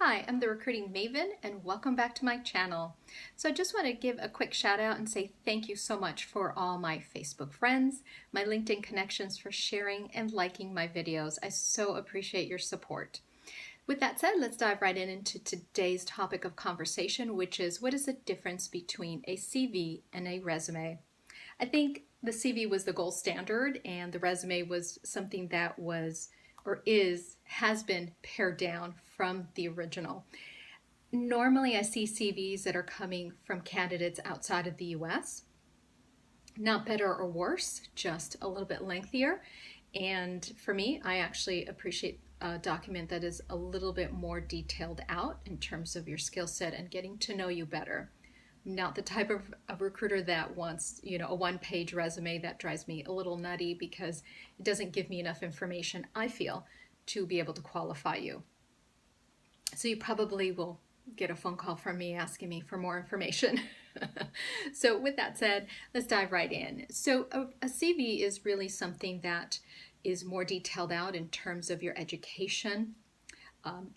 Hi, I'm the Recruiting Maven and welcome back to my channel. So I just want to give a quick shout out and say thank you so much for all my Facebook friends, my LinkedIn connections for sharing and liking my videos. I so appreciate your support. With that said, let's dive right into today's topic of conversation, which is what is the difference between a CV and a resume? I think the CV was the gold standard and the resume was something that has been pared down from the original. Normally I see CVs that are coming from candidates outside of the US. Not better or worse, just a little bit lengthier. And for me, I actually appreciate a document that is a little bit more detailed out in terms of your skill set and getting to know you better. I'm not the type of recruiter that wants, a one-page resume. That drives me a little nutty because it doesn't give me enough information, I feel, to be able to qualify you. So you probably will get a phone call from me asking me for more information. So with that said, let's dive right in. So a CV is really something that is more detailed out in terms of your education,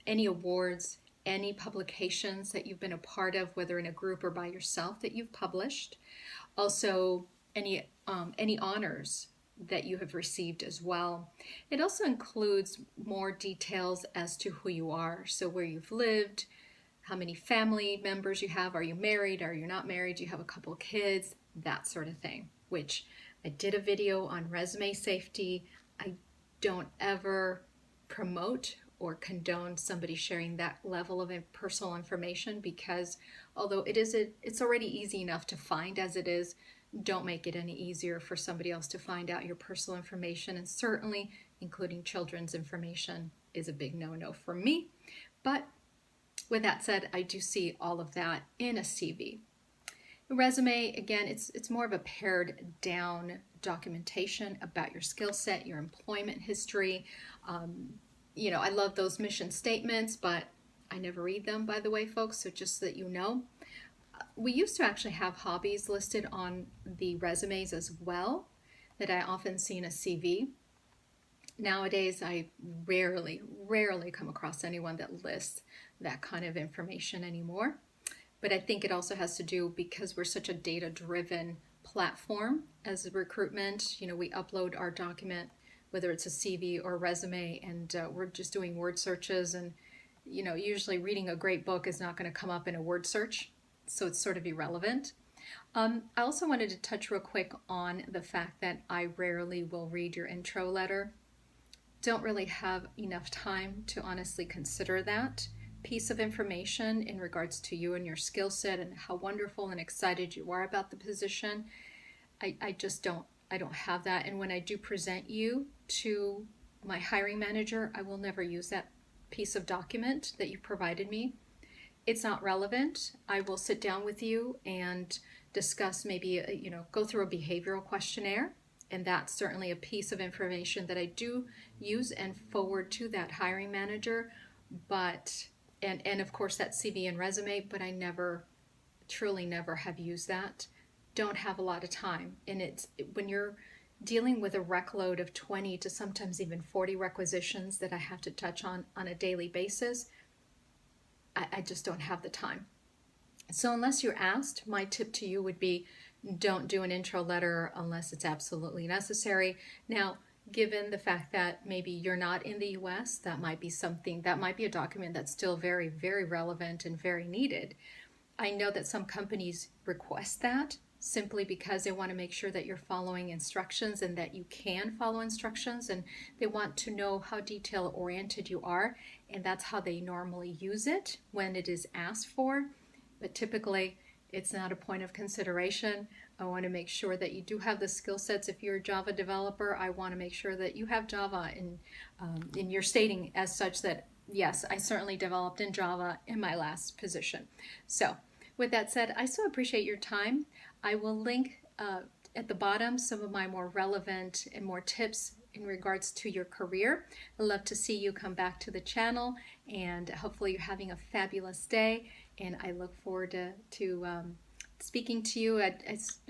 any awards, any publications that you've been a part of, whether in a group or by yourself that you've published. Also, any honors that you have received as well. It also includes more details as to who you are, so where you've lived, how many family members you have, are you married, are you not married, do you have a couple of kids, that sort of thing, which I did a video on resume safety. I don't ever promote or condone somebody sharing that level of personal information because although it's already easy enough to find as it is, don't make it any easier for somebody else to find out your personal information, and certainly including children's information is a big no-no for me. But with that said, I do see all of that in a CV. A resume, again, it's more of a pared down documentation about your skill set, your employment history. I love those mission statements, but I never read them, by the way, folks, so just so that you know. We used to actually have hobbies listed on the resumes as well that I often see in a CV. Nowadays, I rarely come across anyone that lists that kind of information anymore. But I think it also has to do because we're such a data-driven platform as a recruitment. We upload our document, whether it's a CV or a resume, and we're just doing word searches. And, usually reading a great book is not going to come up in a word search, so it's sort of irrelevant. I also wanted to touch real quick on the fact that I rarely will read your intro letter. Don't really have enough time to honestly consider that piece of information in regards to you and your skill set and how wonderful and excited you are about the position. I don't have that. And when I do present you to my hiring manager, I will never use that piece of document that you provided me. It's not relevant. I will sit down with you and discuss maybe, go through a behavioral questionnaire. And that's certainly a piece of information that I do use and forward to that hiring manager. But, and of course that CV and resume, but I truly never have used that. Don't have a lot of time. And when you're dealing with a rec load of 20 to sometimes even 40 requisitions that I have to touch on a daily basis, I just don't have the time. So unless you're asked, my tip to you would be don't do an intro letter unless it's absolutely necessary. Now, given the fact that maybe you're not in the US, that might be a document that's still very, very relevant and very needed. I know that some companies request that simply because they want to make sure that you're following instructions and that you can follow instructions, and they want to know how detail oriented you are, and that's how they normally use it when it is asked for. But typically it's not a point of consideration. I want to make sure that you do have the skill sets. If you're a Java developer, I want to make sure that you have Java in your stating as such that yes, I certainly developed in Java in my last position. So with that said, I so appreciate your time. I will link at the bottom some of my more relevant and more tips in regards to your career. I'd love to see you come back to the channel, and hopefully you're having a fabulous day. And I look forward to speaking to you at